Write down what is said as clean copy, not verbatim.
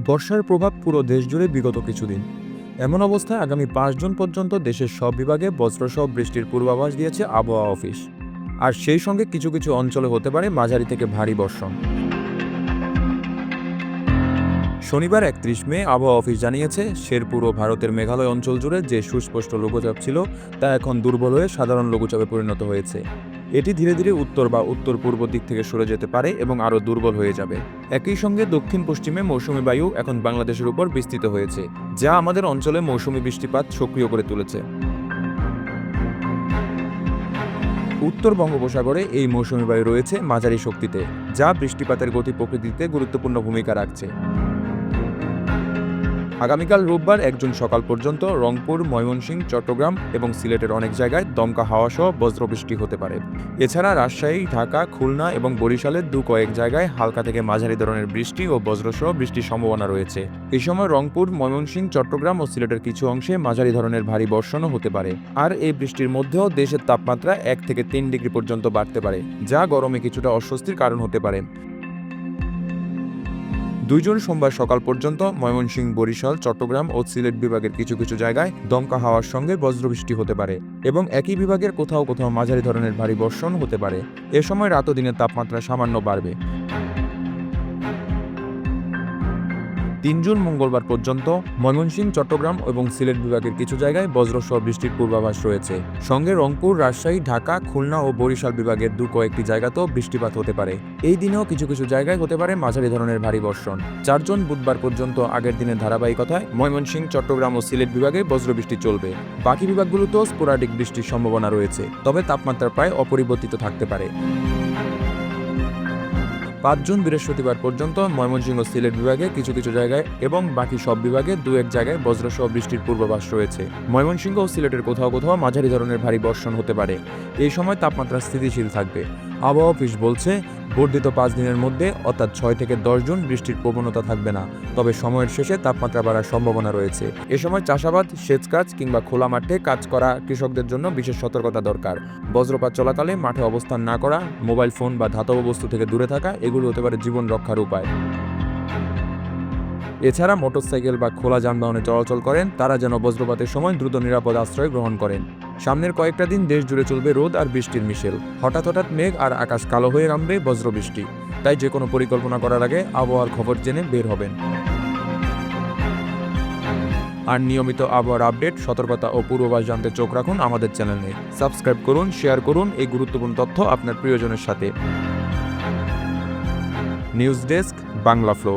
বর্ষার প্রভাব পুরো দেশ জুড়ে বিগত কিছুদিন। এমন অবস্থায় আগামী ৫ জুন পর্যন্ত দেশের সব বিভাগে বজ্রসহ বৃষ্টির পূর্বাভাস দিয়েছে আবহাওয়া অফিস। আর সেই সঙ্গে কিছু কিছু অঞ্চলে হতে পারে মাঝারি থেকে ভারী বর্ষণ। শনিবার ৩১ মে আবহাওয়া অফিস জানিয়েছে, শেরপুর ও ভারতের মেঘালয় অঞ্চল জুড়ে যে সুস্পষ্ট লঘুচাপ ছিল তা এখন দুর্বল হয়ে সাধারণ লঘুচাপে পরিণত হয়েছে। এটি ধীরে ধীরে উত্তর বা উত্তর পূর্ব দিক থেকে সরে যেতে পারে এবং আরও দুর্বল হয়ে যাবে। একই সঙ্গে দক্ষিণ পশ্চিমে মৌসুমী বায়ু এখন বাংলাদেশের উপর বিস্তৃত হয়েছে, যা আমাদের অঞ্চলে মৌসুমী বৃষ্টিপাত সক্রিয় করে তুলেছে। উত্তর বঙ্গোপসাগরে এই মৌসুমী বায়ু রয়েছে মাঝারি শক্তিতে, যা বৃষ্টিপাতের গতি প্রকৃতিতে গুরুত্বপূর্ণ ভূমিকা রাখছে। আগামীকাল রোববার ১ জুন সকাল পর্যন্ত রংপুর, ময়মনসিংহ, চট্টগ্রাম এবং সিলেটের অনেক জায়গায় দমকা হাওয়াসহ বজ্রবৃষ্টি হতে পারে। এছাড়া রাজশাহী, ঢাকা, খুলনা এবং বরিশালের কয়েক জায়গায় হালকা থেকে মাঝারি ধরনের বৃষ্টি ও বজ্রসহ বৃষ্টির সম্ভাবনা রয়েছে। এই সময় রংপুর, ময়মনসিংহ, চট্টগ্রাম ও সিলেটের কিছু অংশে মাঝারি ধরনের ভারী বর্ষণও হতে পারে। আর এই বৃষ্টির মধ্যেও দেশের তাপমাত্রা ১ থেকে ৩ ডিগ্রি পর্যন্ত বাড়তে পারে, যা গরমে কিছুটা অস্বস্তির কারণ হতে পারে। ২ জুন সোমবার সকাল পর্যন্ত ময়মনসিংহ, বরিশাল, চট্টগ্রাম ও সিলেট বিভাগের কিছু কিছু জায়গায় দমকা হাওয়ার সঙ্গে বজ্রবৃষ্টি হতে পারে এবং একই বিভাগের কোথাও কোথাও মাঝারি ধরনের ভারী বর্ষণ হতে পারে। এ সময় রাত ও দিনের তাপমাত্রা সামান্য বাড়বে। ৩ জুন মঙ্গলবার পর্যন্ত ময়মনসিংহ, চট্টগ্রাম এবং সিলেট বিভাগের কিছু জায়গায় বজ্রসহ বৃষ্টির পূর্বাভাস রয়েছে। সঙ্গে রংপুর, রাজশাহী, ঢাকা, খুলনা ও বরিশাল বিভাগের কয়েকটি জায়গাতেও বৃষ্টিপাত হতে পারে। এই দিনেও কিছু কিছু জায়গায় হতে পারে মাঝারি ধরনের ভারী বর্ষণ। ৪ জুন বুধবার পর্যন্ত আগের দিনের ধারাবাহিকতায় ময়মনসিংহ, চট্টগ্রাম ও সিলেট বিভাগে বজ্রবৃষ্টি চলবে। বাকি বিভাগগুলোতেও স্পোরাডিক বৃষ্টির সম্ভাবনা রয়েছে, তবে তাপমাত্রা প্রায় অপরিবর্তিত থাকতে পারে। ৫ জুন বৃহস্পতিবার পর্যন্ত ময়মনসিংহ ও সিলেট বিভাগে কিছু কিছু জায়গায় এবং বাকি সব বিভাগে ২-১ জায়গায় বজ্রসহ বৃষ্টির পূর্বাভাস রয়েছে। ময়মনসিংহ ও সিলেটের কোথাও কোথাও মাঝারি ধরনের ভারী বর্ষণ হতে পারে। এই সময় তাপমাত্রা স্থিতিশীল থাকবে। আবহাওয়া অফিস বলছে, বর্ধিত ৫ দিনের মধ্যে অর্থাৎ ৬ থেকে ১০ জুন বৃষ্টির প্রবণতা থাকবে না, তবে সময়ের শেষে তাপমাত্রা বাড়ার সম্ভাবনা রয়েছে। এ সময় চাষাবাদ, সেচ কাজ কিংবা খোলা মাঠে কাজ করা কৃষকদের জন্য বিশেষ সতর্কতা দরকার। বজ্রপাত চলাকালে মাঠে অবস্থান না করা, মোবাইল ফোন বা ধাতব বস্তু থেকে দূরে থাকা এগুলো হতে পারে জীবন রক্ষার উপায়। এছাড়া মোটরসাইকেল বা খোলা যানবাহনে চলাচল করেন তারা যেন বজ্রপাতের সময় দ্রুত নিরাপদ আশ্রয় গ্রহণ করেন। সামনের কয়েকটা দিন দেশ জুড়ে চলবে রোদ আর বৃষ্টির মিশেল। হঠাৎ হঠাৎ মেঘ আর আকাশ কালো হয়ে নামবে বজ্রবৃষ্টি। তাই যে কোনো পরিকল্পনা করার আগে আবহাওয়ার খবর জেনে বের হবেন। আর নিয়মিত আবহাওয়ার আপডেট, সতর্কতা ও পূর্বাভাস জানতে চোখ রাখুন আমাদের চ্যানেলে। সাবস্ক্রাইব করুন, শেয়ার করুন এই গুরুত্বপূর্ণ তথ্য আপনার প্রিয়জনের সাথে। News desk, Bangla flow.